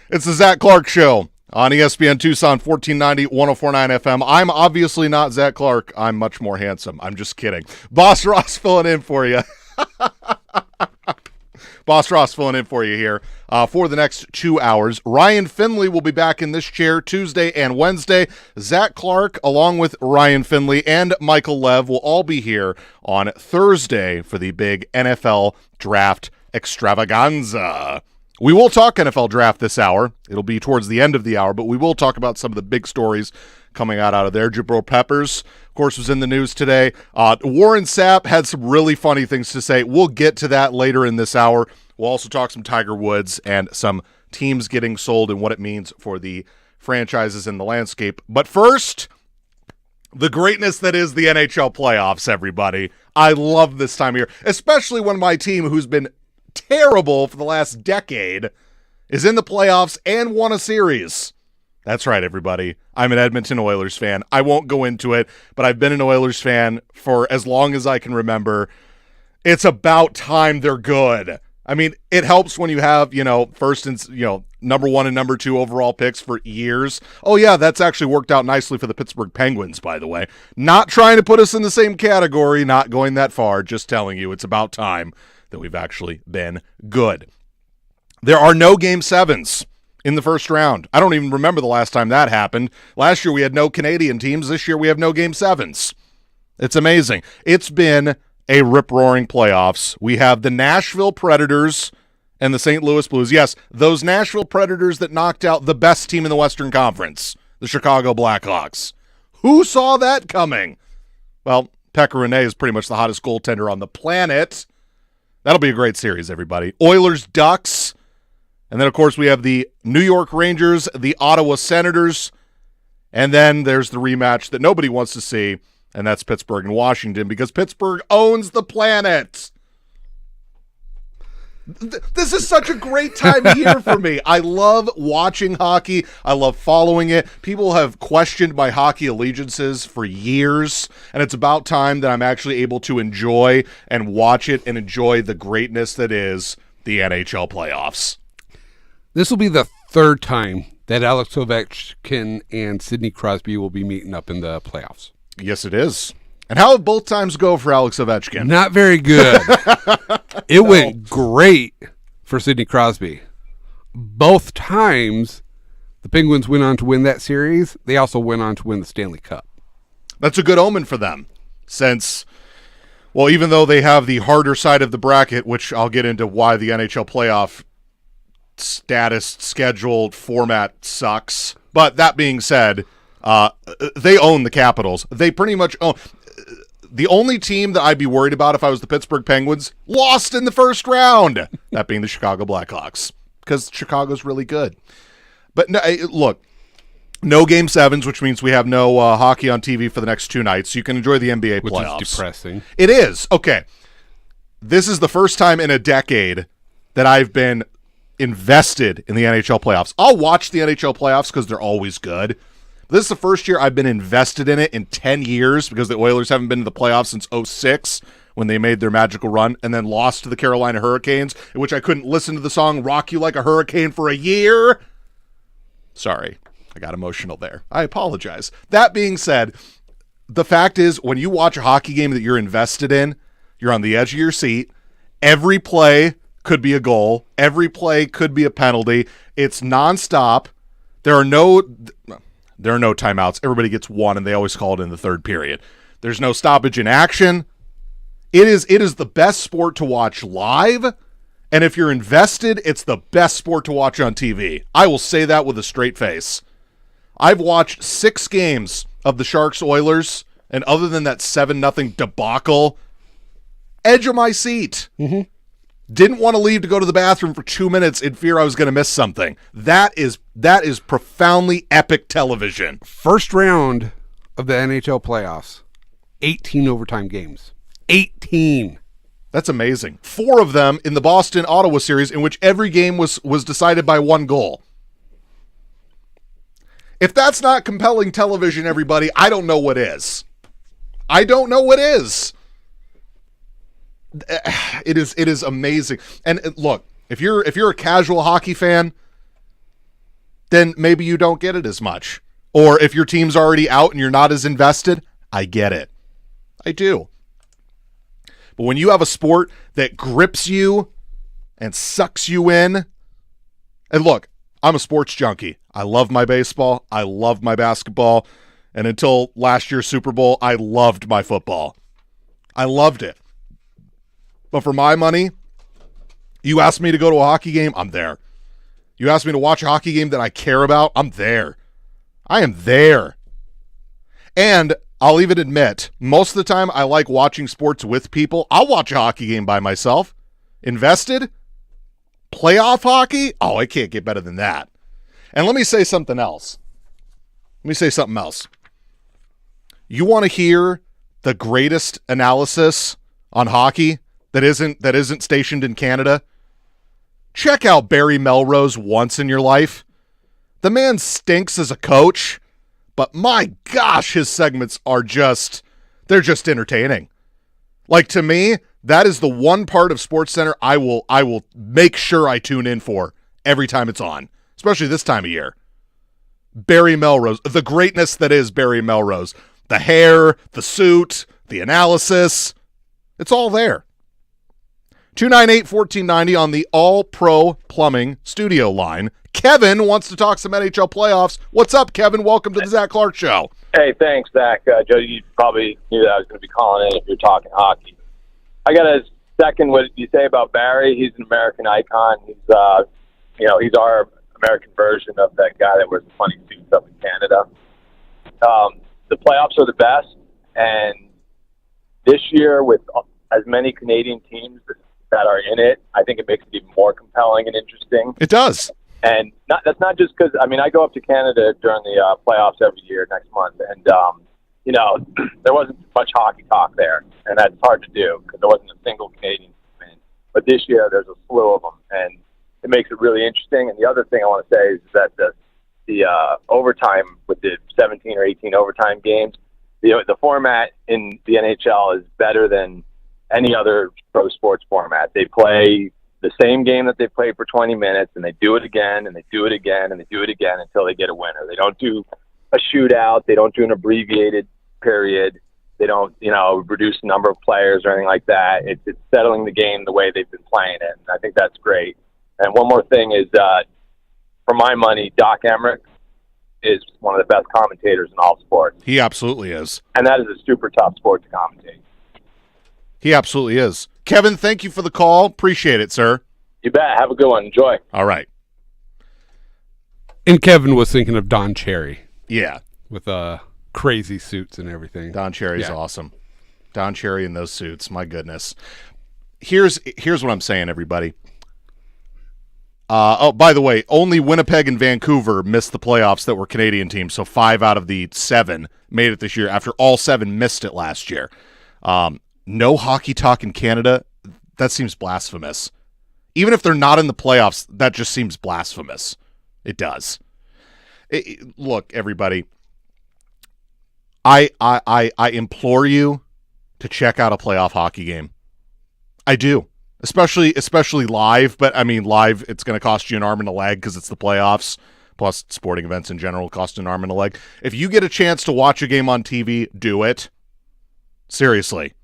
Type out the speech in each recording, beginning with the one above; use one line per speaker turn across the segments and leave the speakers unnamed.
It's the Zach Clark Show on ESPN Tucson, 1490, 104.9 FM. I'm obviously not Zach Clark. I'm much more handsome. I'm just kidding. Boss Ross filling in for you. Boss Ross filling in for you here for the next 2 hours. Ryan Finley will be back in this chair Tuesday and Wednesday. Zach Clark, along with Ryan Finley and Michael Lev, will all be here on Thursday for the big NFL Draft Extravaganza. We will talk NFL Draft this hour. It'll be towards the end of the hour, but we will talk about some of the big stories coming out of there. Jabril Peppers, of course, was in the news today. Warren Sapp had some really funny things to say. We'll get to that later in this hour. We'll also talk some Tiger Woods and some teams getting sold and what it means for the franchises in the landscape. But first, the greatness that is the NHL playoffs, everybody. I love this time of year, especially when my team, who's been terrible for the last decade, is in the playoffs and won a series. That's right, everybody. I'm an Edmonton Oilers fan. I won't go into it, but I've been an Oilers fan for as long as I can remember. It's about time they're good. I mean, it helps when you have, first and, number 1 and number 2 overall picks for years. Oh, yeah, that's actually worked out nicely for the Pittsburgh Penguins, by the way. Not trying to put us in the same category, not going that far, just telling you it's about time that we've actually been good. There are no Game 7s in the first round. I don't even remember the last time that happened. Last year we had no Canadian teams. This year we have no Game 7s. It's amazing. It's been a rip-roaring playoffs. We have the Nashville Predators and the St. Louis Blues. Yes, those Nashville Predators that knocked out the best team in the Western Conference, the Chicago Blackhawks. Who saw that coming? Well, Pekka Rinne is pretty much the hottest goaltender on the planet. That'll be a great series, everybody. Oilers, Ducks. And then, of course, we have the New York Rangers, the Ottawa Senators. And then there's the rematch that nobody wants to see, and that's Pittsburgh and Washington, because Pittsburgh owns the planet. This is such a great time of year for me. I love watching hockey. I love following it. People have questioned my hockey allegiances for years, and it's about time that I'm actually able to enjoy and watch it and enjoy the greatness that is the NHL playoffs.
This will be the third time that Alex Ovechkin and Sidney Crosby will be meeting up in the playoffs.
Yes, it is. And how did both times go for Alex Ovechkin?
Not very good. It went great for Sidney Crosby. Both times the Penguins went on to win that series. They also went on to win the Stanley Cup.
That's a good omen for them since, well, even though they have the harder side of the bracket, which I'll get into why the NHL playoff status scheduled format sucks. But that being said, they own the Capitals. They pretty much own. The only team that I'd be worried about if I was the Pittsburgh Penguins lost in the first round, that being the Chicago Blackhawks, because Chicago's really good. But no, look, no Game 7s, which means we have no hockey on TV for the next 2 nights. You can enjoy the NBA playoffs.
Which is depressing.
It is. Okay. This is the first time in a decade that I've been invested in the NHL playoffs. I'll watch the NHL playoffs because they're always good. This is the first year I've been invested in it in 10 years because the Oilers haven't been to the playoffs since 2006 when they made their magical run and then lost to the Carolina Hurricanes, in which I couldn't listen to the song Rock You Like a Hurricane for a year. Sorry, I got emotional there. I apologize. That being said, the fact is when you watch a hockey game that you're invested in, you're on the edge of your seat. Every play could be a goal. Every play could be a penalty. It's nonstop. There are no timeouts. Everybody gets one, and they always call it in the third period. There's no stoppage in action. It is the best sport to watch live, and if you're invested, it's the best sport to watch on TV. I will say that with a straight face. I've watched 6 games of the Sharks-Oilers, and other than that 7-0 debacle, edge of my seat. Mm-hmm. Didn't want to leave to go to the bathroom for 2 minutes in fear I was going to miss something. That is profoundly epic television.
First round of the NHL playoffs, 18 overtime games. 18.
That's amazing. 4 of them in the Boston-Ottawa series, in which every game was decided by 1 goal. If that's not compelling television, everybody, I don't know what is. I don't know what is. It is amazing. And look, if you're a casual hockey fan, then maybe you don't get it as much. Or if your team's already out and you're not as invested, I get it. I do. But when you have a sport that grips you and sucks you in, and look, I'm a sports junkie. I love my baseball. I love my basketball. And until last year's Super Bowl, I loved my football. I loved it. But for my money, you ask me to go to a hockey game, I'm there. You ask me to watch a hockey game that I care about, I'm there. I am there. And I'll even admit, most of the time I like watching sports with people. I'll watch a hockey game by myself. Invested? Playoff hockey? Oh, I can't get better than that. And let me say something else. You want to hear the greatest analysis on hockey that isn't stationed in Canada? Check out Barry Melrose once in your life. The man stinks as a coach, but my gosh, his segments are they're just entertaining. Like, to me, that is the one part of SportsCenter I will make sure I tune in for every time it's on, especially this time of year. Barry Melrose, the greatness that is Barry Melrose. The hair, the suit, the analysis, it's all there. 298-1490 on the All-Pro Plumbing studio line. Kevin wants to talk some NHL playoffs. What's up, Kevin? Welcome to the Zach Clark Show.
Hey, thanks, Zach. Joe, you probably knew that I was going to be calling in if you're talking hockey. I got to second what you say about Barry. He's an American icon. He's our American version of that guy that wears the funny suits up in Canada. The playoffs are the best, and this year with as many Canadian teams that are in it, I think it makes it even more compelling and interesting.
It does.
And that's not just because, I go up to Canada during the playoffs every year next month, and, there wasn't much hockey talk there, and that's hard to do because there wasn't a single Canadian team in. But this year there's a slew of them, and it makes it really interesting. And the other thing I want to say is that the overtime with the 17 or 18 overtime games, the format in the NHL is better than any other pro sports format. They play the same game that they played for 20 minutes, and they do it again, and they do it again, and they do it again until they get a winner. They don't do a shootout. They don't do an abbreviated period. They don't, reduce the number of players or anything like that. It's settling the game the way they've been playing it, and I think that's great. And one more thing is, for my money, Doc Emmerich is one of the best commentators in all sports.
He absolutely is.
And that is a super tough sport to commentate.
He absolutely is. Kevin, thank you for the call. Appreciate it, sir.
You bet. Have a good one. Enjoy.
All right.
And Kevin was thinking of Don Cherry.
Yeah.
With crazy suits and everything.
Don Cherry's awesome. Don Cherry in those suits. My goodness. Here's what I'm saying, everybody. By the way, only Winnipeg and Vancouver missed the playoffs that were Canadian teams, so 5 out of the 7 made it this year after all 7 missed it last year. No hockey talk in Canada, that seems blasphemous. Even if they're not in the playoffs, that just seems blasphemous. It does. Look, everybody, I implore you to check out a playoff hockey game. I do. Especially live, but live, it's going to cost you an arm and a leg because it's the playoffs. Plus, sporting events in general cost an arm and a leg. If you get a chance to watch a game on TV, do it. Seriously,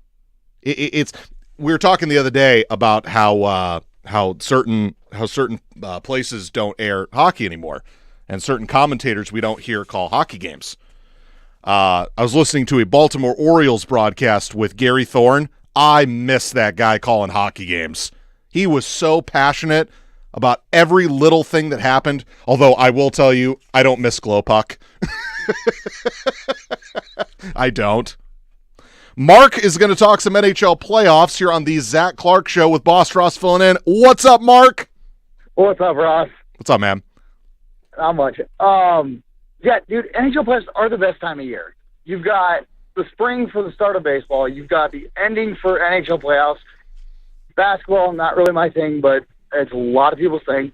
we were talking the other day about how certain places don't air hockey anymore, and certain commentators we don't hear call hockey games. I was listening to a Baltimore Orioles broadcast with Gary Thorne. I miss that guy calling hockey games. He was so passionate about every little thing that happened. Although I will tell you, I don't miss Glow Puck. I don't. Mark is going to talk some NHL playoffs here on the Zach Clark Show with Boss Ross filling in. What's up, Mark?
What's up, Ross?
What's up, man?
Not much. Yeah, dude, NHL playoffs are the best time of year. You've got the spring for the start of baseball. You've got the ending for NHL playoffs. Basketball, not really my thing, but it's a lot of people's thing.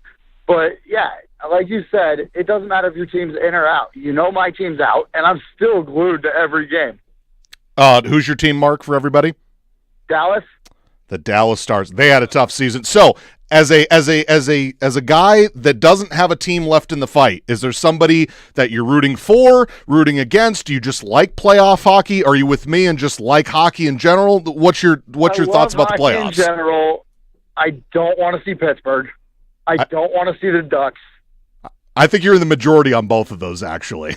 But, yeah, like you said, it doesn't matter if your team's in or out. You know my team's out, and I'm still glued to every game.
Who's your team, Mark, for everybody?
Dallas.
The Dallas Stars. They had a tough season. So, as a guy that doesn't have a team left in the fight, is there somebody that you're rooting for, rooting against? Do you just like playoff hockey? Are you with me and just like hockey in general? What's your thoughts about the playoffs?
In general, I don't want to see Pittsburgh. I don't want to see the Ducks.
I think you're in the majority on both of those, actually.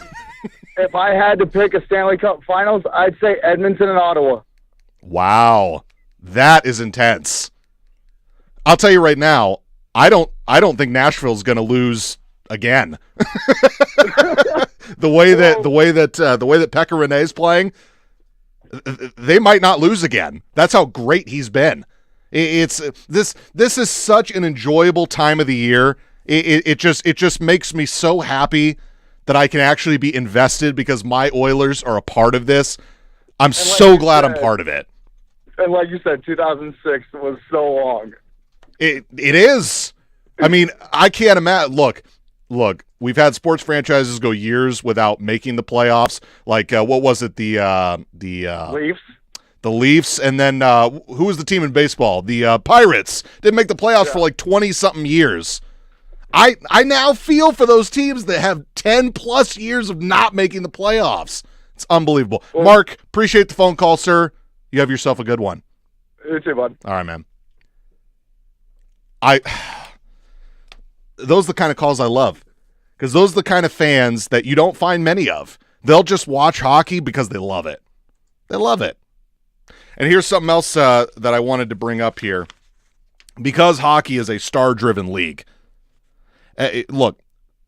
If I had to pick a Stanley Cup Finals, I'd say Edmonton and Ottawa.
Wow, that is intense. I'll tell you right now, I don't think Nashville's going to lose again. the way that Pekka Rinne's playing, they might not lose again. That's how great he's been. This is such an enjoyable time of the year. It just makes me so happy that I can actually be invested because my Oilers are a part of this. I'm so glad I'm part of it.
And like you said, 2006 was so long.
It is. I mean, I can't imagine. Look. We've had sports franchises go years without making the playoffs. Like what was it? The
Leafs.
The Leafs, and then who was the team in baseball? The Pirates didn't make the playoffs for like 20-something years. I now feel for those teams that have 10-plus years of not making the playoffs. It's unbelievable. Well, Mark, appreciate the phone call, sir. You have yourself a good one.
You too, bud.
All right, man. Those are the kind of calls I love, because those are the kind of fans that you don't find many of. They'll just watch hockey because they love it. They love it. And here's something else that I wanted to bring up here. Because hockey is a star-driven league. Look,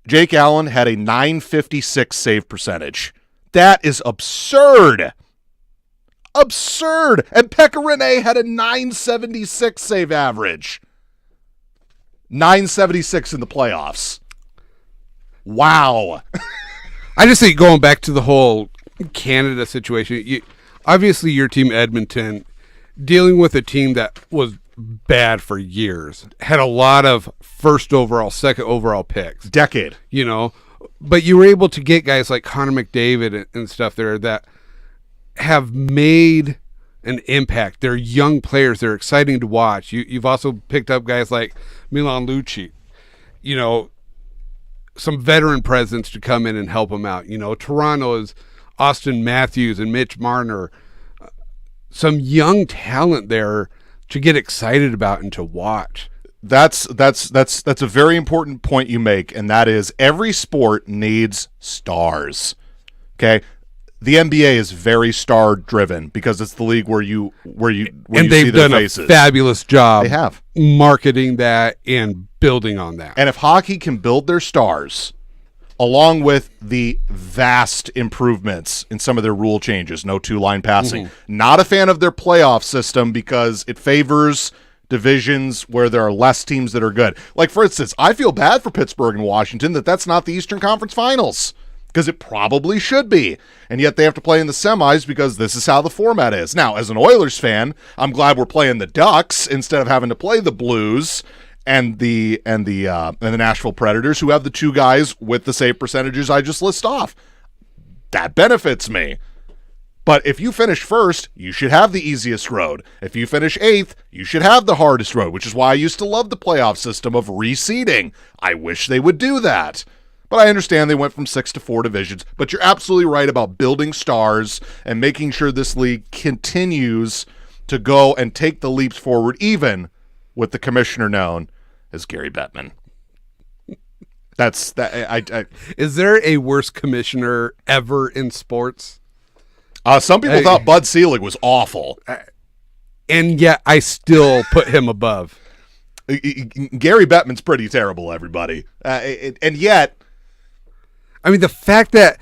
Jake Allen had a .956 save percentage. That is absurd. Absurd. And Pekka Rinne had a .976 save average. .976 in the playoffs. Wow.
I just think going back to the whole Canada situation, obviously your team, Edmonton, dealing with a team that was bad for years, had a lot of first overall, second overall picks.
Decade.
But you were able to get guys like Connor McDavid and stuff there that have made an impact. They're young players. They're exciting to watch. You've also picked up guys like Milan Lucic, some veteran presence to come in and help them out. Toronto is Austin Matthews and Mitch Marner, some young talent there to get excited about and to watch.
That's a very important point you make, and that is every sport needs stars. Okay? The NBA is very star driven because it's the league where you
and they've
see their
done
faces.
A fabulous job.
They have
marketing that and building on that.
And if hockey can build their stars, along with the vast improvements in some of their rule changes, no two-line passing. Mm-hmm. Not a fan of their playoff system because it favors divisions where there are less teams that are good. Like, for instance, I feel bad for Pittsburgh and Washington that's not the Eastern Conference Finals because it probably should be. And yet they have to play in the semis because this is how the format is. Now, as an Oilers fan, I'm glad we're playing the Ducks instead of having to play the Blues and the Nashville Predators, who have the two guys with the save percentages I just list off. That benefits me. But if you finish first, you should have the easiest road. If you finish eighth, you should have the hardest road, which is why I used to love the playoff system of reseeding. I wish they would do that. But I understand they went from 6 to 4 divisions. But you're absolutely right about building stars and making sure this league continues to go and take the leaps forward, even with the commissioner known as Gary Bettman. That's that.
Is there a worse commissioner ever in sports?
Some people thought Bud Selig was awful,
and yet I still put him above.
Gary Bettman's pretty terrible, everybody, and yet,
I mean, the fact that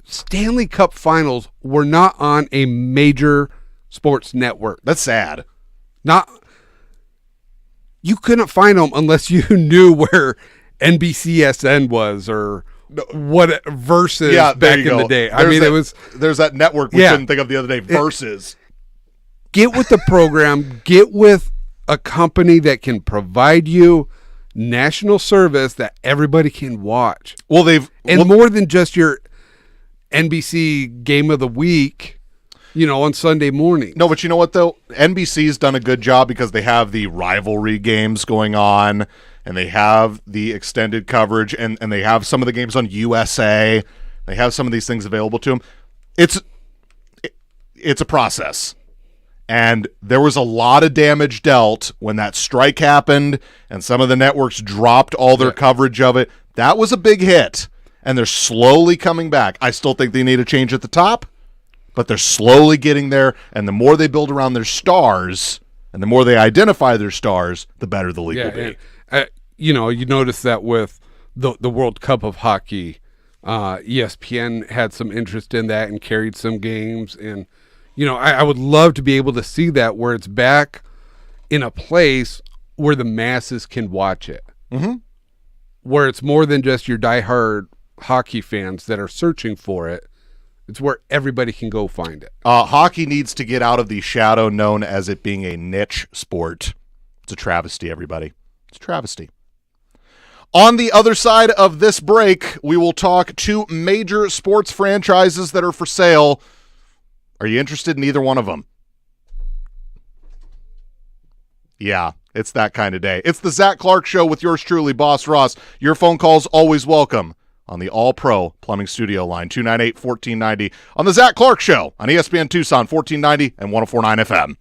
Stanley Cup Finals were not on a major sports network—that's
sad.
You couldn't find them unless you knew where NBCSN was or what Versus back in the day.
There's that network we couldn't think of the other day, Versus.
Get with the program, get with a company that can provide you national service that everybody can watch.
Well,
more than just your NBC Game of the Week on Sunday morning.
No, but you know what, though? NBC's done a good job because they have the rivalry games going on, and they have the extended coverage, and they have some of the games on USA. They have some of these things available to them. It's a process. And there was a lot of damage dealt when that strike happened and some of the networks dropped all their coverage of it. That was a big hit, and they're slowly coming back. I still think they need a change at the top, but they're slowly getting there, and the more they build around their stars and the more they identify their stars, the better the league will be.
And, you notice that with the World Cup of hockey, ESPN had some interest in that and carried some games, and I would love to be able to see that where it's back in a place where the masses can watch it.
Mm-hmm.
Where it's more than just your diehard hockey fans that are searching for it. It's where everybody can go find it.
Hockey needs to get out of the shadow known as it being a niche sport. It's a travesty, everybody. It's a travesty. On the other side of this break, we will talk 2 major sports franchises that are for sale. Are you interested in either one of them? Yeah, it's that kind of day. It's the Zach Clark Show with yours truly, Boss Ross. Your phone calls always welcome on the All-Pro Plumbing Studio line, 298-1490. On the Zach Clark Show on ESPN Tucson, 1490 and 104.9 FM.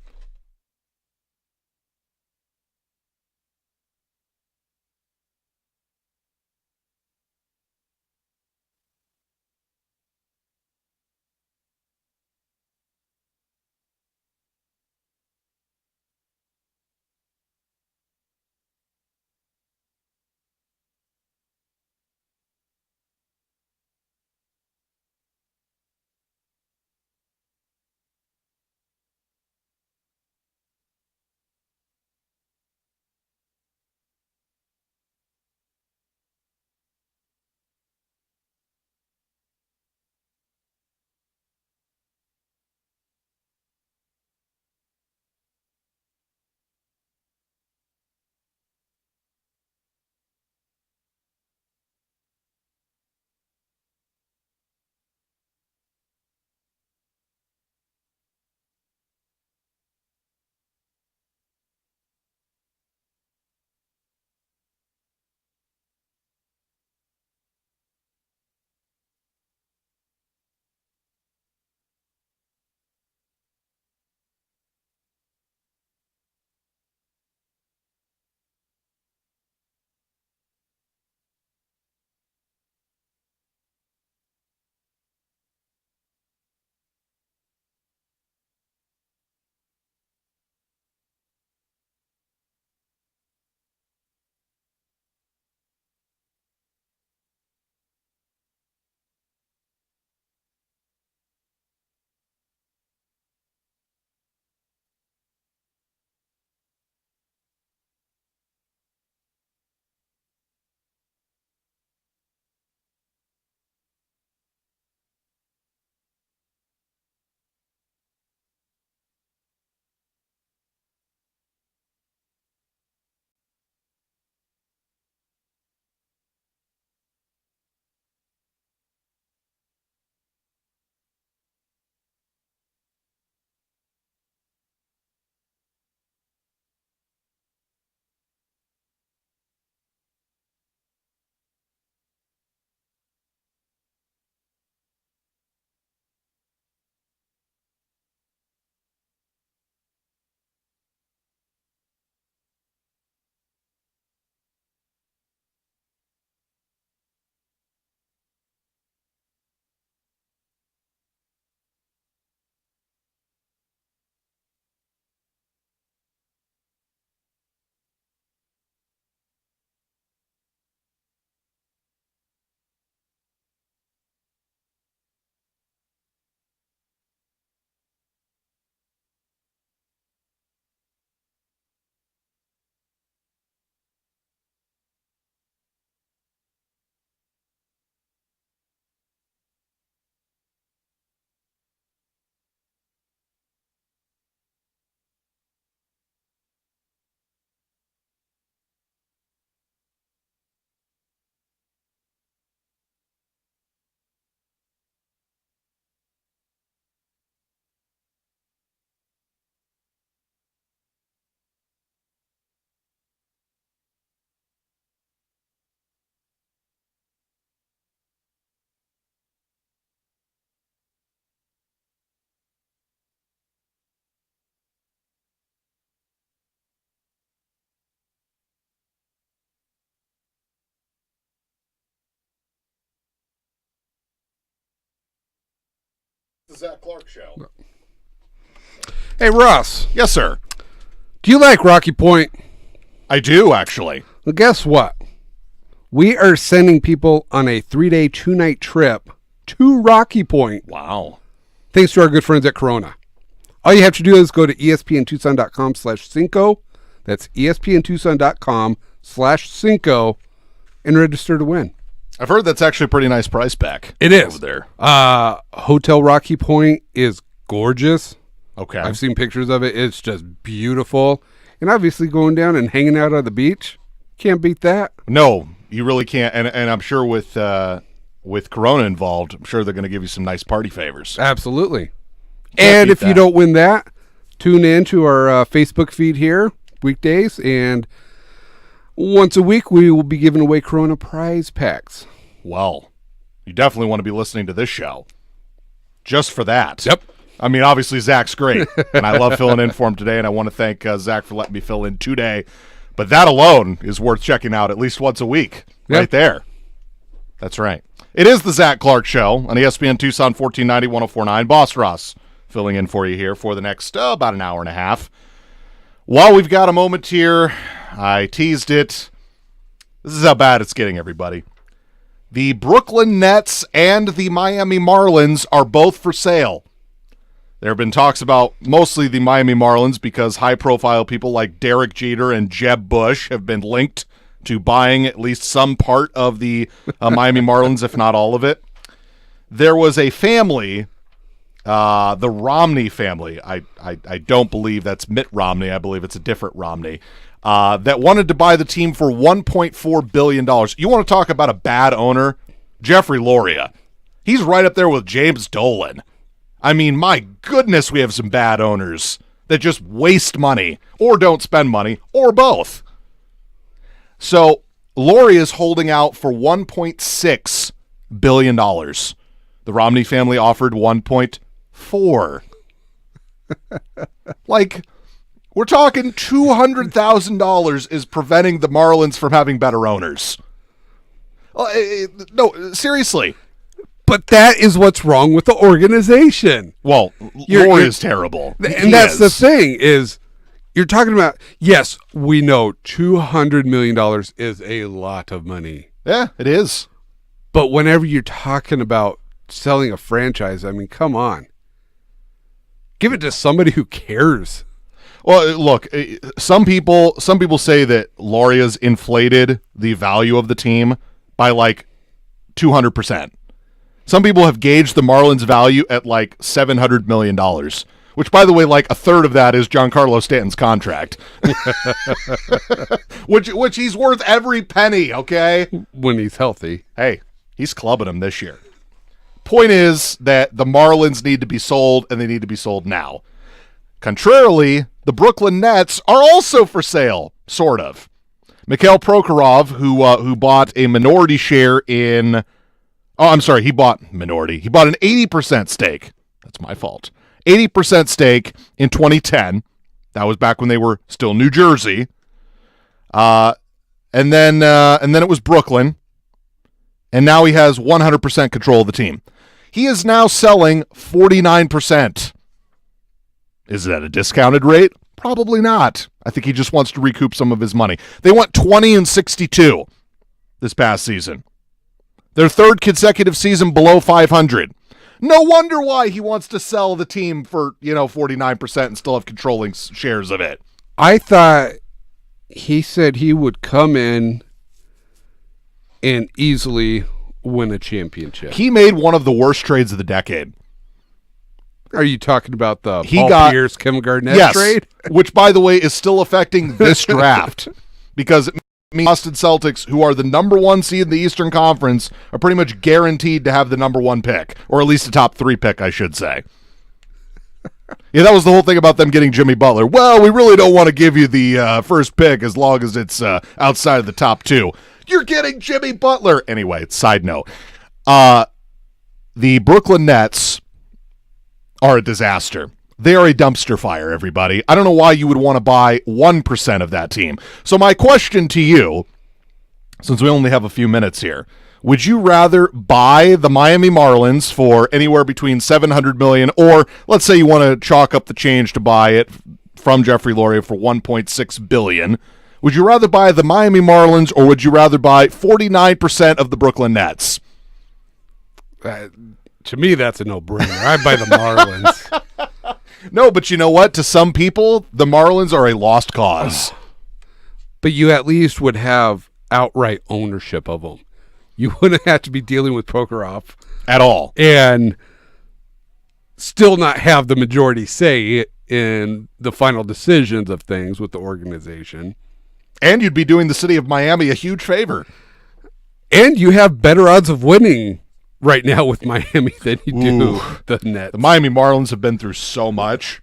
the Zach Clark Show.
Hey, Russ.
Yes, sir.
Do you like Rocky Point?
I do, actually.
Well, guess what? We are sending people on a 3-day, 2-night trip to Rocky Point.
Wow.
Thanks to our good friends at Corona. All you have to do is go to espntucson.com/Cinco. That's espntucson.com/Cinco and register to win.
I've heard that's actually a pretty nice price pack.
It is.
Over there.
Hotel Rocky Point is gorgeous.
Okay.
I've seen pictures of it. It's just beautiful. And obviously going down and hanging out on the beach, can't beat that.
No, you really can't. And I'm sure with Corona involved, I'm sure they're going to give you some nice party favors.
Absolutely.
Can't
And
beat
if you
that.
don't win that, tune in to our Facebook feed here, weekdays, and once a week we will be giving away Corona prize packs.
Well, you definitely want to be listening to this show just for that.
Yep.
I mean, obviously, Zach's great, and I love filling in for him today, and I want to thank Zach for letting me fill in today. But that alone is worth checking out at least once a week,
Yep.
right there. That's right. It is the Zach Clark Show on ESPN Tucson 1490 1049. Boss Ross filling in for you here for the next about an hour and a half. While we've got a moment here, I teased it. This is how bad it's getting, everybody. The Brooklyn Nets and the Miami Marlins are both for sale. There have been talks about mostly the Miami Marlins because high-profile people like Derek Jeter and Jeb Bush have been linked to buying at least some part of the Miami Marlins, if not all of it. There was a family, the Romney family. I don't believe that's Mitt Romney. I believe it's a different Romney. That wanted to buy the team for $1.4 billion. You want to talk about a bad owner? Jeffrey Loria. He's right up there with James Dolan. I mean, my goodness, we have some bad owners that just waste money or don't spend money or both. So Loria is holding out for $1.6 billion. The Romney family offered $1.4. Like, we're talking $200,000 is preventing the Marlins from having better owners. No, seriously.
But that is what's wrong with the organization.
Well, Loria is terrible.
And that's the thing is, you're talking about, yes, we know $200 million is a lot of money.
Yeah, it is.
But whenever you're talking about selling a franchise, I mean, come on. Give it to somebody who cares.
Well, look, some people say that Loria's inflated the value of the team by like 200%. Some people have gauged the Marlins' value at like $700 million, which, by the way, like a third of that is Giancarlo Stanton's contract, which he's worth every penny, okay?
When he's healthy.
Hey, he's clubbing him this year. Point is that the Marlins need to be sold, and they need to be sold now. Contrarily, the Brooklyn Nets are also for sale, sort of. Mikhail Prokhorov, who bought a minority share in... Oh, I'm sorry, he bought minority. He bought an 80% stake. That's my fault. 80% stake in 2010. That was back when they were still New Jersey. And then it was Brooklyn. And now he has 100% control of the team. He is now selling 49%. Is it at a discounted rate? Probably not. I think he just wants to recoup some of his money. They went 20-62 this past season. Their third consecutive season below 500. No wonder why he wants to sell the team for, 49% and still have controlling shares of it.
I thought he said he would come in and easily win a championship.
He made one of the worst trades of the decade.
Are you talking about the
He
Paul
got-
Pierce, Kevin Garnett
Yes,
trade?
which, by the way, is still affecting this draft because it means Boston Celtics, who are the number one seed in the Eastern Conference, are pretty much guaranteed to have the number one pick, or at least a top 3 pick, I should say. Yeah, that was the whole thing about them getting Jimmy Butler. Well, we really don't want to give you the first pick as long as it's outside of the top 2. You're getting Jimmy Butler. Anyway, side note. The Brooklyn Nets are a disaster. They are a dumpster fire, everybody. I don't know why you would want to buy 1% of that team. So my question to you, since we only have a few minutes here, Would you rather buy the Miami Marlins for anywhere between $700 million, or let's say you want to chalk up the change to buy it from Jeffrey Loria for $1.6 billion? Would you rather buy the Miami Marlins, or would you rather buy 49% of the Brooklyn Nets?
To me, that's a no-brainer. I'd buy the Marlins.
No, but you know what? To some people, the Marlins are a lost cause.
But you at least would have outright ownership of them. You wouldn't have to be dealing with Prokhorov
At all.
and still not have the majority say in the final decisions of things with the organization.
And you'd be doing the city of Miami a huge favor.
And you have better odds of winning right now with Miami than you do the Nets.
The Miami Marlins have been through so much.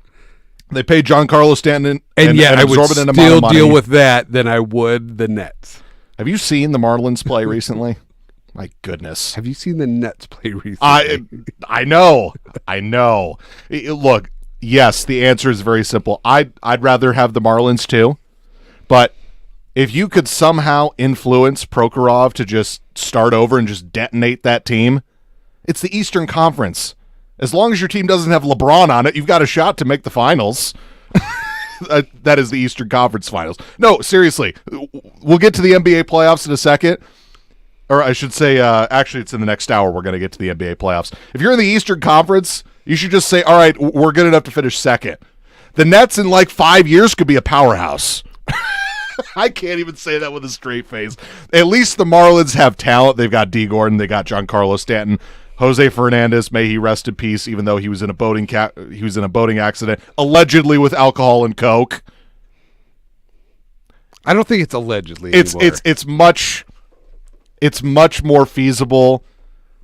They paid Giancarlo Stanton
and yet
an
I would
exorbitant amount
still
of money.
deal with that than I would the Nets.
Have you seen the Marlins play recently? My goodness.
Have you seen the Nets play recently?
I know. Look, yes, the answer is very simple. I'd rather have the Marlins too, but if you could somehow influence Prokhorov to just start over and just detonate that team, it's the Eastern Conference. As long as your team doesn't have LeBron on it, you've got a shot to make the finals. That is the Eastern Conference Finals. No, seriously. We'll get to the NBA playoffs in a second. Or I should say, actually, it's in the next hour we're going to get to the NBA playoffs. If you're in the Eastern Conference, you should just say, all right, we're good enough to finish second. The Nets in like 5 years could be a powerhouse. I can't even say that with a straight face. At least the Marlins have talent. They've got D. Gordon. They got Giancarlo Stanton. Jose Fernandez, may he rest in peace, even though he was in a boating accident, allegedly with alcohol and coke.
I don't think it's allegedly anymore.
It's much more feasible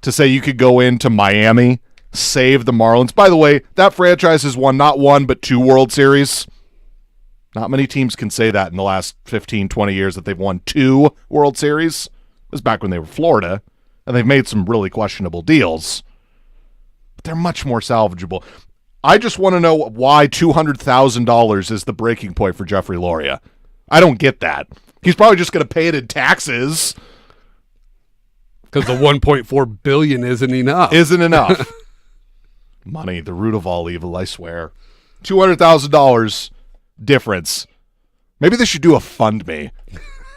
to say you could go into Miami, save the Marlins. By the way, that franchise has won not one but 2 World Series. Not many teams can say that in the last 15, 20 years that they've won 2 World Series. It was back when they were Florida, and they've made some really questionable deals. But they're much more salvageable. I just want to know why $200,000 is the breaking point for Jeffrey Loria. I don't get that. He's probably just going to pay it in taxes.
Because the $1.4 billion isn't enough.
Isn't enough. Money, the root of all evil, I swear. $200,000 difference. Maybe they should do a fund me.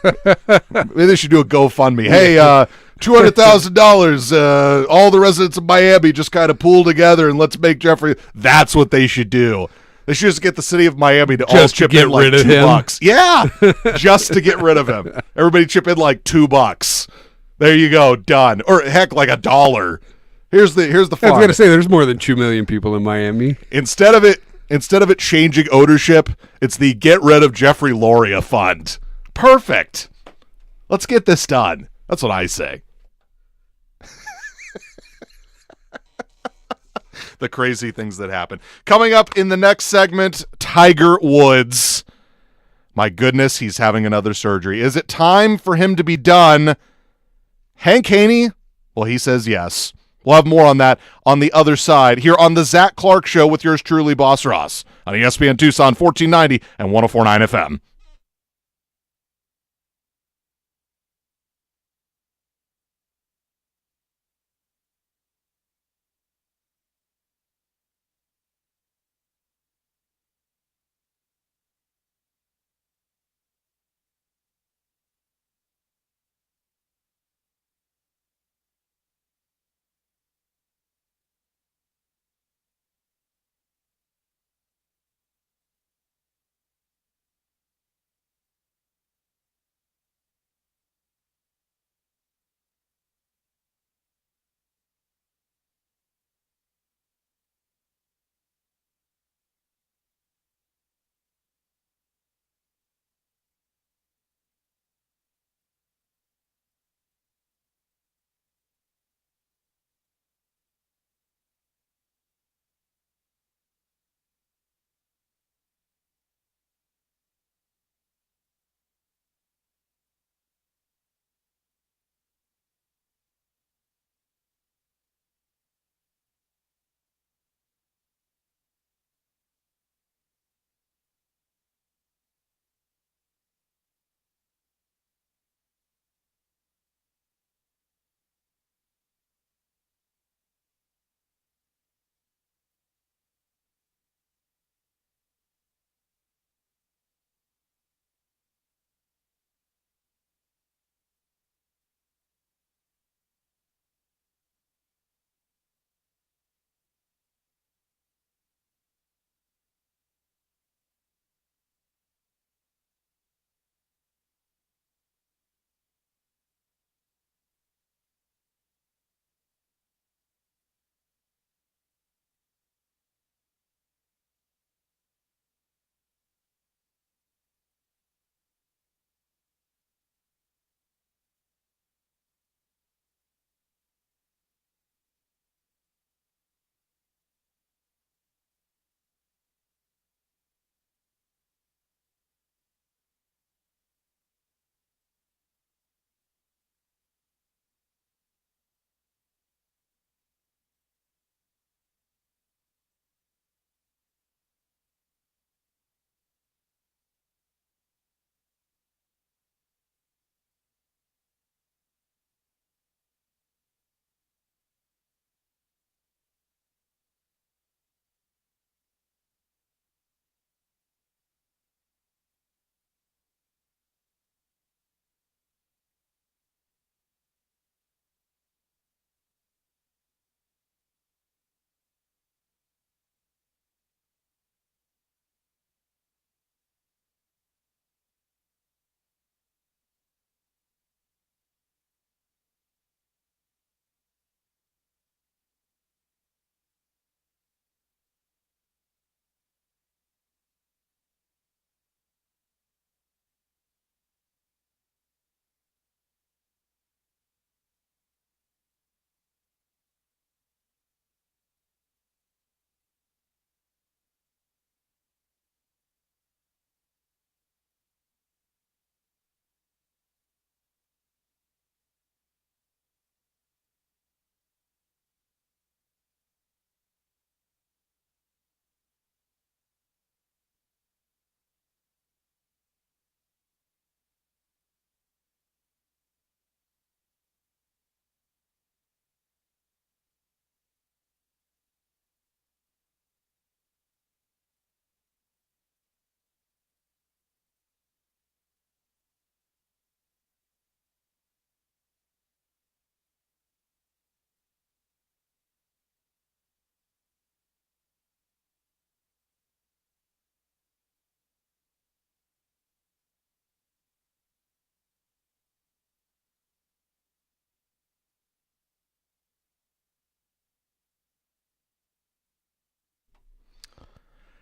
Maybe they should do a GoFundMe. Hey, $200,000. All the residents of Miami just kind of pool together and let's make Jeffrey. That's what they should do. They should just get the city of Miami to all chip in like $2. Yeah, just to get rid of him. Everybody chip in like $2. There you go, done. Or heck, like $1. Here's the fun.
I was gonna say there's more than 2 million people in Miami.
Instead of it changing ownership, it's the Get Rid of Jeffrey Loria Fund. Perfect. Let's get this done. That's what I say. The crazy things that happen. Coming up in the next segment, Tiger Woods. My goodness, he's having another surgery. Is it time for him to be done? Hank Haney? Well, he says yes. We'll have more on that on the other side here on the Zach Clark Show with yours truly, Boss Ross, on ESPN Tucson 1490 and 104.9 FM.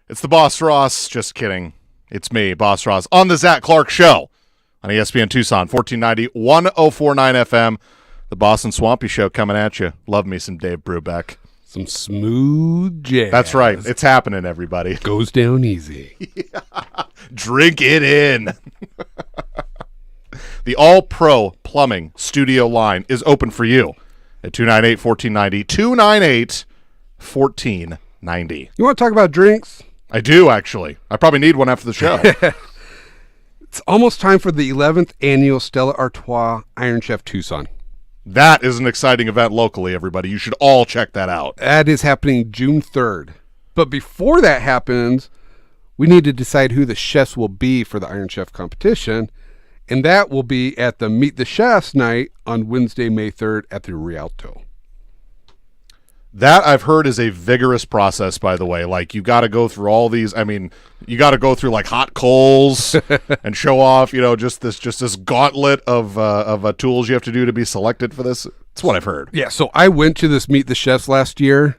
It's the Boss Ross. Just kidding. It's me, Boss Ross, on the Zach Clark Show on ESPN Tucson, 1490, 1049 FM. The Boston Swampy Show coming at you. Love me some Dave Brubeck.
Some smooth jazz.
That's right. It's happening, everybody.
Goes down easy.
Yeah. Drink it in. The All-Pro Plumbing Studio line is open for you at 298-1490, 298-1490.
You want to talk about drinks?
I do, actually. I probably need one after the show.
It's almost time for the 11th annual Stella Artois Iron Chef Tucson.
That is an exciting event locally, everybody. You should all check that out.
That is happening June 3rd. But before that happens, we need to decide who the chefs will be for the Iron Chef competition, and that will be at the Meet the Chefs night on Wednesday, May 3rd at the Rialto.
That, I've heard, is a vigorous process, by the way. Like, you got to go through all these. I mean, you got to go through, like, hot coals and show off, just this gauntlet of tools you have to do to be selected for this. That's what I've heard.
Yeah, so I went to this Meet the Chefs last year.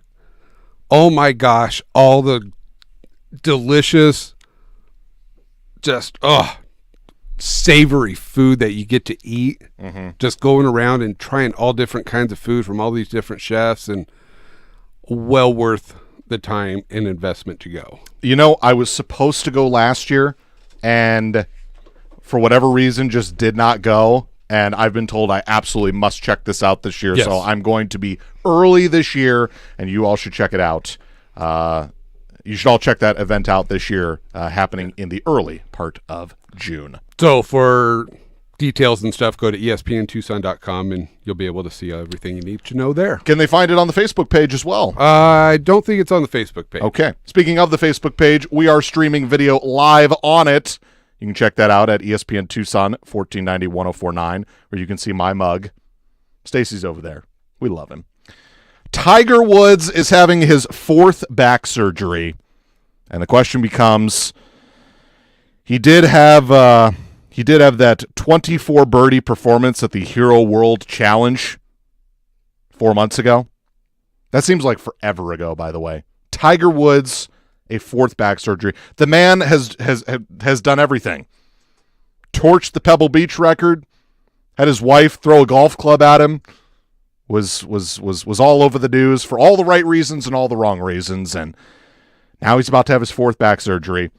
Oh, my gosh, all the delicious, savory food that you get to eat. Mm-hmm. Just going around and trying all different kinds of food from all these different chefs, and well worth the time and investment to go.
I was supposed to go last year, and for whatever reason just did not go, and I've been told I absolutely must check this out this year. Yes. So I'm going to be early this year, and you all should check it out. You should all check that event out this year, happening in the early part of June.
So for details and stuff, go to espntucson.com and you'll be able to see everything you need to know there.
Can they find it on the Facebook page as well?
I don't think it's on the Facebook page.
Okay. Speaking of the Facebook page, we are streaming video live on it. You can check that out at ESPN Tucson, 1490, 1049, where you can see my mug. Stacy's over there. We love him. Tiger Woods is having his 4th back surgery, and the question becomes, he did have that 24 birdie performance at the Hero World Challenge 4 months ago. That seems like forever ago, by the way. Tiger Woods, a 4th back surgery. The man has done everything. Torched the Pebble Beach record, had his wife throw a golf club at him, was all over the news for all the right reasons and all the wrong reasons, and now he's about to have his 4th back surgery.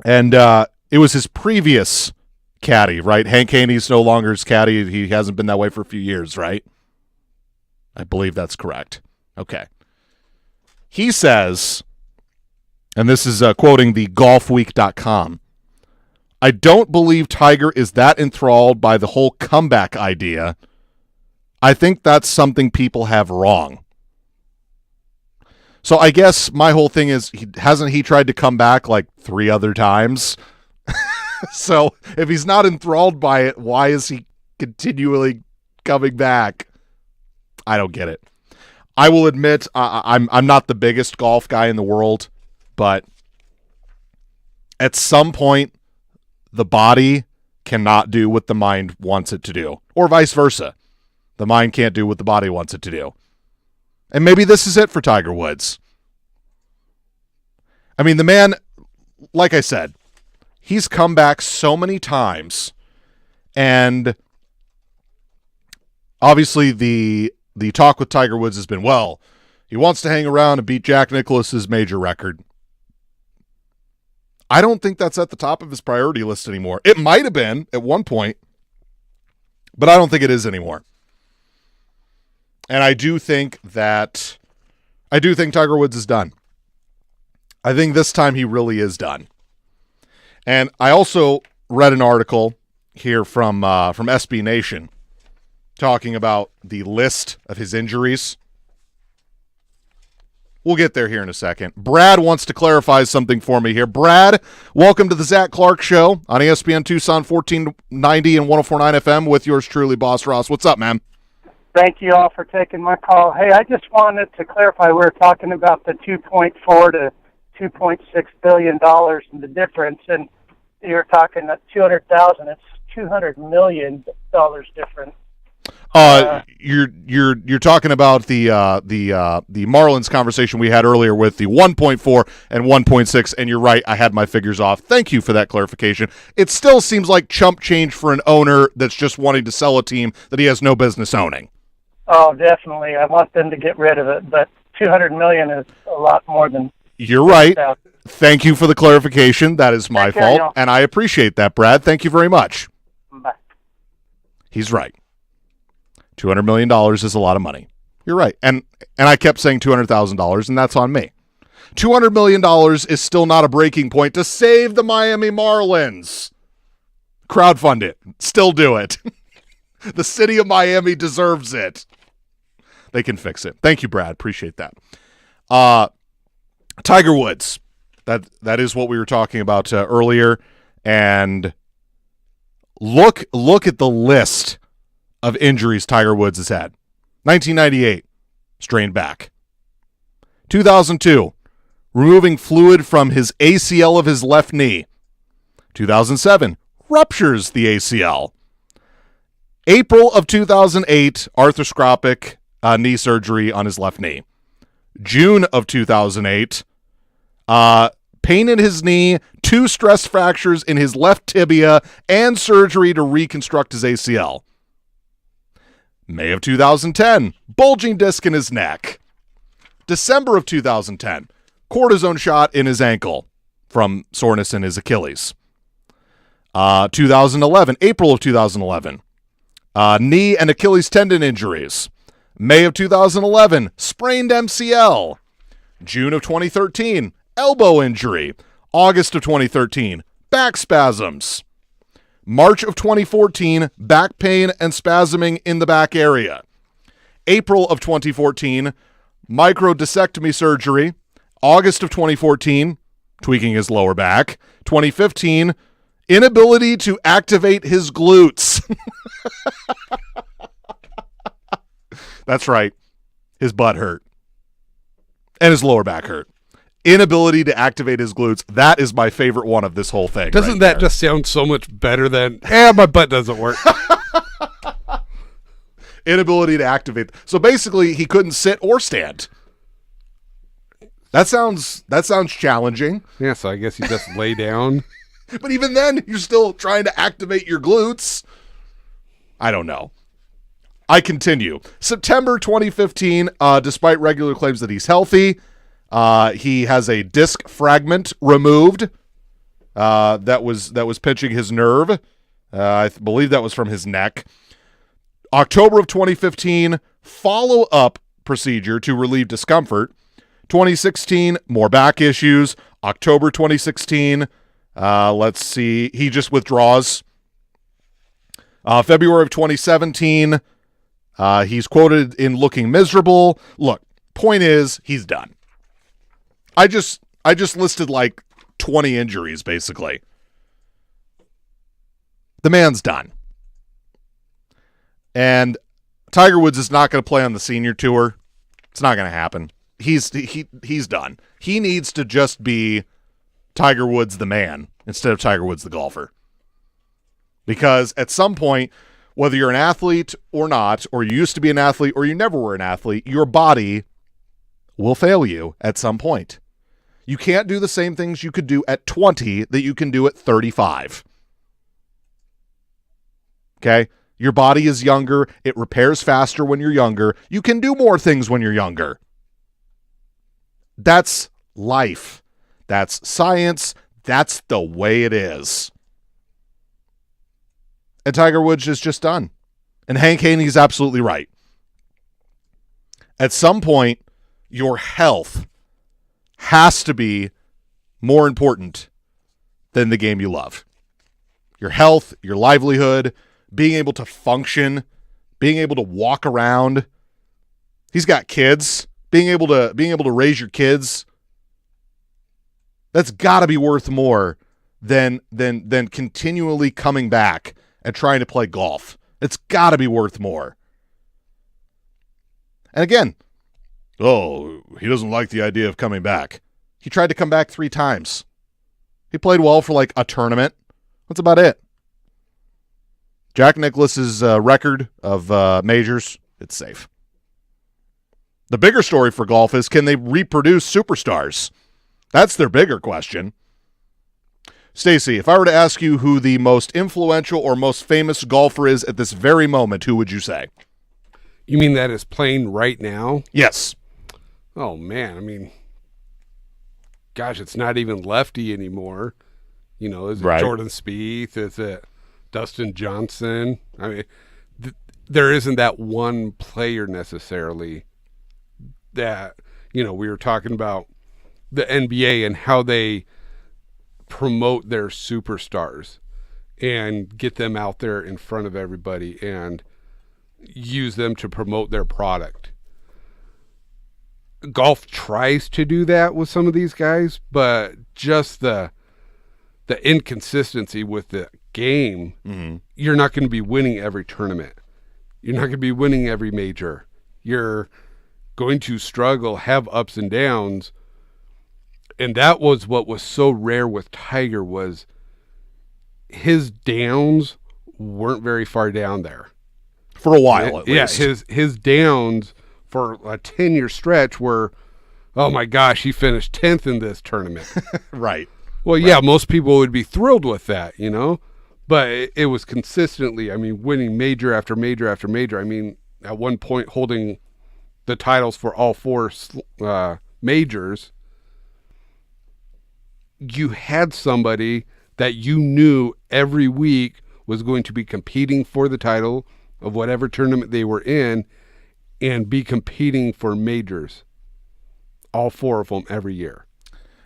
And it was his previous caddy, right? Hank Haney's no longer his caddy. He hasn't been that way for a few years, right? I believe that's correct. Okay. He says, and this is quoting the golfweek.com, I don't believe Tiger is that enthralled by the whole comeback idea. I think that's something people have wrong. So I guess my whole thing is, hasn't he tried to come back like 3 other times? So if he's not enthralled by it, why is he continually coming back? I don't get it. I will admit I'm not the biggest golf guy in the world, but at some point the body cannot do what the mind wants it to do, or vice versa. The mind can't do what the body wants it to do. And maybe this is it for Tiger Woods. I mean, the man, like I said, he's come back so many times, and obviously the talk with Tiger Woods has been, well, he wants to hang around and beat Jack Nicklaus's major record. I don't think that's at the top of his priority list anymore. It might have been at one point, but I don't think it is anymore. And I do think Tiger Woods is done. I think this time he really is done. And I also read an article here from SB Nation talking about the list of his injuries. We'll get there here in a second. Brad wants to clarify something for me here. Brad, welcome to the Zach Clark Show on ESPN Tucson, 1490 and 1049 FM with yours truly, Boss Ross. What's up, man?
Thank you all for taking my call. Hey, I just wanted to clarify, we were talking about the $2.4 to $2.6 billion and the difference, and you're talking that $200,000, it's $200 million different.
You're talking about the Marlins conversation we had earlier with the 1.4 and 1.6, and you're right. I had my figures off. Thank you for that clarification. It still seems like chump change for an owner that's just wanting to sell a team that he has no business owning.
Oh, definitely. I want them to get rid of it, but $200 million is a lot more than.
You're right. Thank you for the clarification. That is my fault, and I appreciate that, Brad. Thank you very much.
Bye.
He's right. $200 million is a lot of money. You're right. And I kept saying $200,000, and that's on me. $200 million is still not a breaking point to save the Miami Marlins. Crowdfund it. Still do it. The city of Miami deserves it. They can fix it. Thank you, Brad. Appreciate that. Tiger Woods. That is what we were talking about earlier. And look at the list of injuries Tiger Woods has had. 1998, strained back. 2002, removing fluid from his ACL of his left knee. 2007, ruptures the ACL. April of 2008, arthroscopic knee surgery on his left knee. June of 2008, pain in his knee, 2 stress fractures in his left tibia, and surgery to reconstruct his ACL. May of 2010, bulging disc in his neck. December of 2010, cortisone shot in his ankle from soreness in his Achilles. 2011, April of 2011, knee and Achilles tendon injuries. May of 2011, sprained MCL. June of 2013, elbow injury. August of 2013, back spasms. March of 2014, back pain and spasming in the back area. April of 2014, microdiscectomy surgery. August of 2014, tweaking his lower back. 2015, inability to activate his glutes. That's right. His butt hurt. And his lower back hurt. Inability to activate his glutes. That is my favorite one of this whole thing.
Doesn't that just sound so much better than, my butt doesn't work?
Inability to activate. So basically, he couldn't sit or stand. That sounds challenging.
Yeah, so I guess you just lay down.
But even then, you're still trying to activate your glutes. I don't know. I continue. September 2015, despite regular claims that he's healthy, he has a disc fragment removed that was pinching his nerve. I believe that was from his neck. October of 2015, follow-up procedure to relieve discomfort. 2016, more back issues. October 2016, let's see, he just withdraws. February of 2017, he's quoted in looking miserable. Look, point is, he's done. I just listed like 20 injuries, basically. The man's done. And Tiger Woods is not going to play on the senior tour. It's not going to happen. He's done. He needs to just be Tiger Woods the man instead of Tiger Woods the golfer. Because at some point, whether you're an athlete or not, or you used to be an athlete or you never were an athlete, your body will fail you at some point. You can't do the same things you could do at 20 that you can do at 35. Okay? Your body is younger. It repairs faster when you're younger. You can do more things when you're younger. That's life. That's science. That's the way it is. And Tiger Woods is just done. And Hank Haney's absolutely right. At some point, your health has to be more important than the game you love. Your health, your livelihood, being able to function, being able to walk around. He's got kids. Being able to raise your kids. That's got to be worth more than continually coming back and trying to play golf. It's got to be worth more. And again, he doesn't like the idea of coming back. He tried to come back 3 times. He played well for like a tournament. That's about it. Jack Nicklaus's record of majors, it's safe. The bigger story for golf is, can they reproduce superstars? That's their bigger question. Stacey, if I were to ask you who the most influential or most famous golfer is at this very moment, who would you say?
You mean that is playing right now?
Yes.
Oh, man. I mean, gosh, it's not even lefty anymore. You know, is it
Right.
Jordan Spieth? Is it Dustin Johnson? I mean, there isn't that one player necessarily that, you know, we were talking about the NBA and how they promote their superstars and get them out there in front of everybody and use them to promote their product. Golf tries to do that with some of these guys, but just the inconsistency with the game, you're not going to be winning every tournament. You're not going to be winning every major. You're going to struggle, have ups and downs. And that was what was so rare with Tiger, was his downs weren't very far down there.
For a while, at least.
Yeah, his downs for a 10-year stretch were, oh my gosh, he finished 10th in this tournament.
Right.
Well, yeah, most people would be thrilled with that, you know? But it was consistently, I mean, winning major after major after major. I mean, at one point holding the titles for all four majors. You had somebody that you knew every week was going to be competing for the title of whatever tournament they were in and be competing for majors, all four of them every year.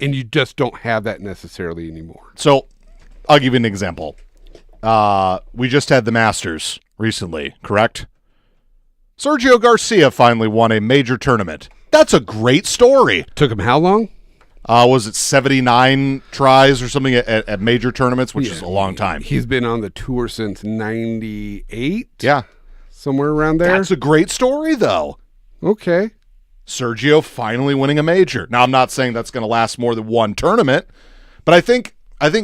And you just don't have that necessarily anymore.
So I'll give you an example. We just had the Masters recently, correct? Sergio Garcia finally won a major tournament. That's a great story.
Took him how long?
Was it 79 tries or something at major tournaments, which is a long time.
He's been on the tour since 98?
Yeah.
Somewhere around there?
That's a great story, though.
Okay.
Sergio finally winning a major. Now, I'm not saying that's going to last more than one tournament, but I think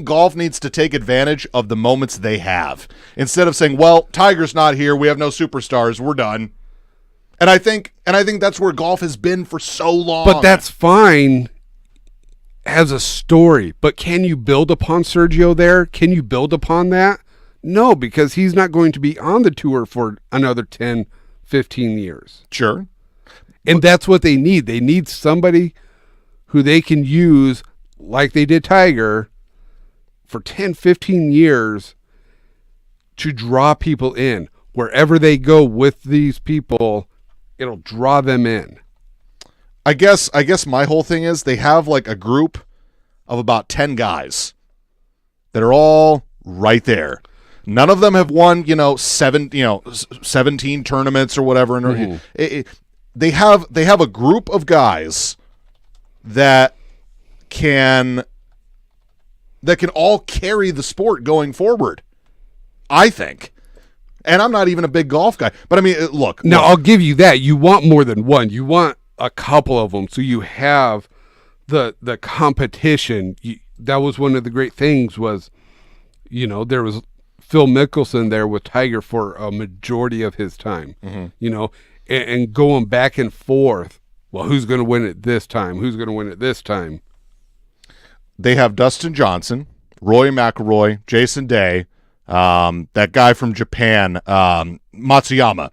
golf needs to take advantage of the moments they have. Instead of saying, well, Tiger's not here, we have no superstars, we're done. And I think that's where golf has been for so long.
But that's fine as a story. But can you build upon Sergio there? Can you build upon that? No, because he's not going to be on the tour for another 10, 15 years.
Sure.
And that's what they need. They need somebody who they can use like they did Tiger for 10, 15 years to draw people in. Wherever they go with these people, it'll draw them in.
I guess my whole thing is they have like a group of about 10 guys that are all right there. None of them have won, 17 tournaments or whatever. And they have a group of guys that can all carry the sport going forward, I think. And I'm not even a big golf guy, but I mean, look.
Now, I'll give you that. You want more than one. You want a couple of them, so you have the competition. That was one of the great things was, there was Phil Mickelson there with Tiger for a majority of his time, and going back and forth. Well, who's going to win it this time? Who's going to win it this time?
They have Dustin Johnson, Rory McIlroy, Jason Day, that guy from Japan, Matsuyama.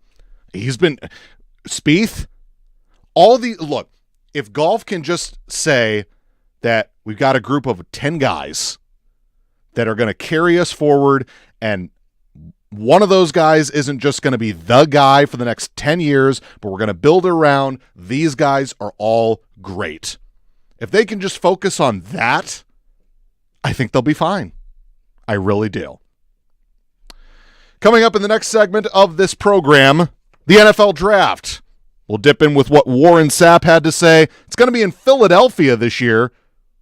He's been Spieth. Look, if golf can just say that we've got a group of 10 guys that are going to carry us forward, and one of those guys isn't just going to be the guy for the next 10 years, but we're going to build around these guys are all great. If they can just focus on that, I think they'll be fine. I really do. Coming up in the next segment of this program, the NFL Draft. We'll dip in with what Warren Sapp had to say. It's going to be in Philadelphia this year.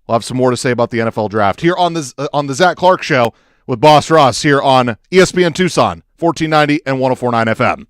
We'll have some more to say about the NFL Draft here on the Zach Clark Show with Boss Ross here on ESPN Tucson, 1490 and 104.9 FM.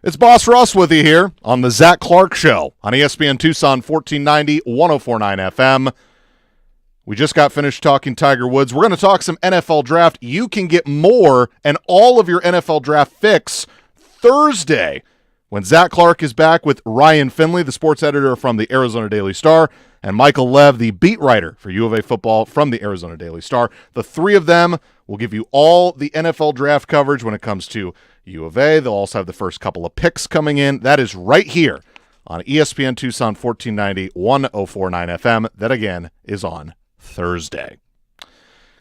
It's Boss Russ with you here on the Zach Clark Show on ESPN Tucson 1490, 104.9 FM. We just got finished talking Tiger Woods. We're going to talk some NFL draft. You can get more and all of your NFL draft fix Thursday when Zach Clark is back with Ryan Finley, the sports editor from the Arizona Daily Star, and Michael Lev, the beat writer for U of A football from the Arizona Daily Star. The three of them will give you all the NFL draft coverage when it comes to U of A. They'll also have the first couple of picks coming in. That is right here on ESPN Tucson 1490, 104.9 FM. That, again, is on Thursday.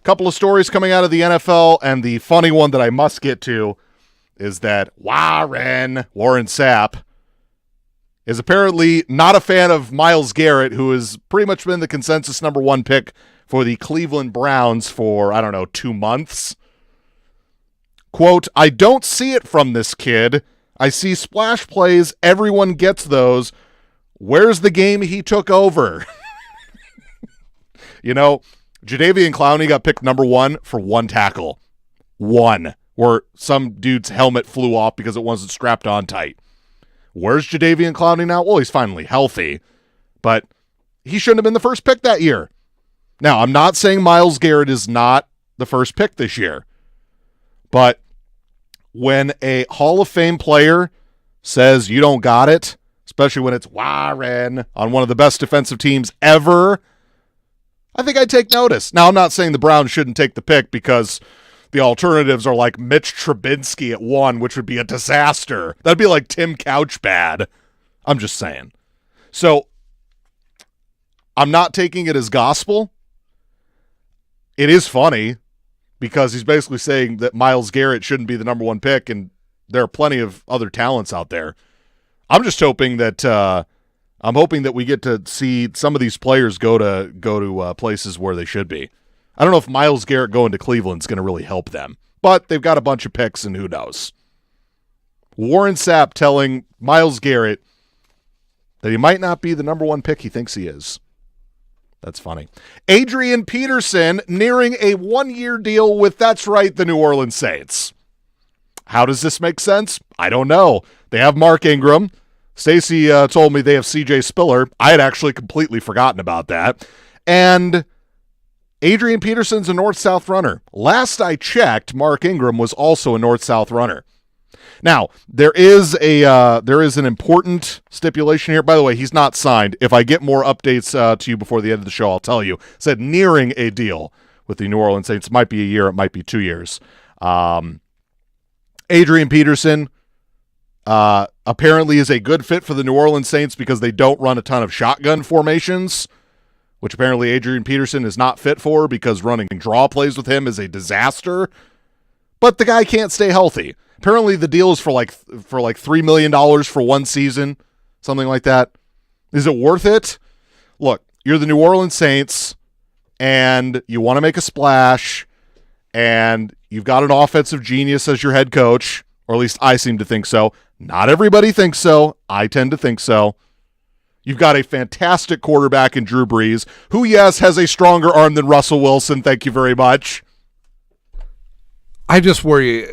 Couple of stories coming out of the NFL, and the funny one that I must get to is that Warren Sapp is apparently not a fan of Myles Garrett, who has pretty much been the consensus number one pick for the Cleveland Browns for, 2 months. Quote, I don't see it from this kid. I see splash plays. Everyone gets those. Where's the game he took over? Jadeveon Clowney got picked number one for one tackle. One. Where some dude's helmet flew off because it wasn't strapped on tight. Where's Jadeveon Clowney now? Well, he's finally healthy. But he shouldn't have been the first pick that year. Now, I'm not saying Myles Garrett is not the first pick this year. But when a Hall of Fame player says you don't got it, especially when it's Warren on one of the best defensive teams ever, I think I'd take notice. Now, I'm not saying the Browns shouldn't take the pick because the alternatives are like Mitch Trubisky at 1, which would be a disaster. That'd be like Tim Couch bad. I'm just saying. So, I'm not taking it as gospel. It is funny because he's basically saying that Myles Garrett shouldn't be the number one pick, and there are plenty of other talents out there. I'm just hoping that we get to see some of these players go to places where they should be. I don't know if Myles Garrett going to Cleveland is going to really help them, but they've got a bunch of picks, and who knows. Warren Sapp telling Myles Garrett that he might not be the number one pick he thinks he is. That's funny. Adrian Peterson nearing a one-year deal with, that's right, the New Orleans Saints. How does this make sense? I don't know. They have Mark Ingram. Stacy told me they have CJ Spiller. I had actually completely forgotten about that. And Adrian Peterson's a north-south runner. Last I checked, Mark Ingram was also a north-south runner. Now, there is an important stipulation here. By the way, he's not signed. If I get more updates to you before the end of the show, I'll tell you. It said nearing a deal with the New Orleans Saints. It might be a year. It might be 2 years. Adrian Peterson apparently is a good fit for the New Orleans Saints because they don't run a ton of shotgun formations, which apparently Adrian Peterson is not fit for because running draw plays with him is a disaster. But the guy can't stay healthy. Apparently the deal is for like $3 million for one season, something like that. Is it worth it? Look, you're the New Orleans Saints, and you want to make a splash, and you've got an offensive genius as your head coach, or at least I seem to think so. Not everybody thinks so. I tend to think so. You've got a fantastic quarterback in Drew Brees, who, yes, has a stronger arm than Russell Wilson. Thank you very much.
I just worry,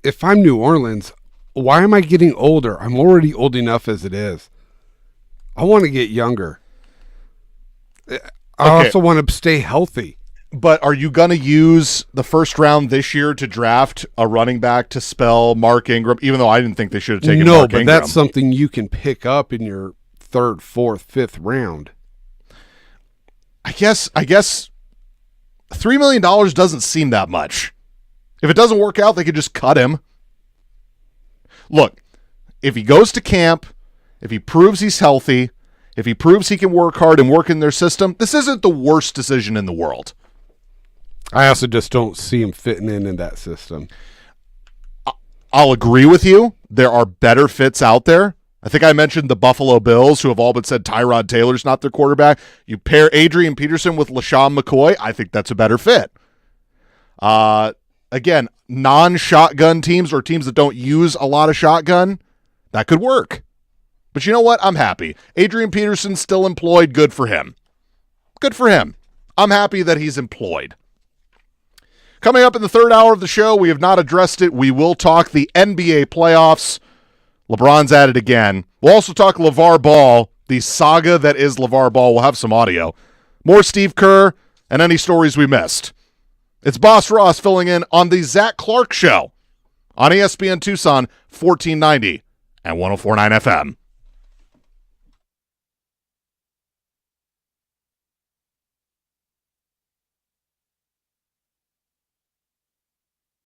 if I'm New Orleans, why am I getting older? I'm already old enough as it is. I want to get younger. I also want to stay healthy.
But are you going to use the first round this year to draft a running back to spell Mark Ingram, even though I didn't think they should have taken Mark Ingram?
No, but that's something you can pick up in your third, fourth, fifth round.
I guess $3 million doesn't seem that much. If it doesn't work out, they could just cut him. Look, if he goes to camp, if he proves he's healthy, if he proves he can work hard and work in their system, this isn't the worst decision in the world.
I also just don't see him fitting in that system.
I'll agree with you. There are better fits out there. I think I mentioned the Buffalo Bills, who have all but said Tyrod Taylor's not their quarterback. You pair Adrian Peterson with LaShawn McCoy, I think that's a better fit. Again, non-shotgun teams or teams that don't use a lot of shotgun, that could work. But you know what? I'm happy. Adrian Peterson's still employed. Good for him. Good for him. I'm happy that he's employed. Coming up in the third hour of the show, we have not addressed it. We will talk the NBA playoffs. LeBron's at it again. We'll also talk LeVar Ball, the saga that is LeVar Ball. We'll have some audio. More Steve Kerr and any stories we missed. It's Boss Ross filling in on the Zach Clark Show on ESPN Tucson, 1490 and 104.9 FM.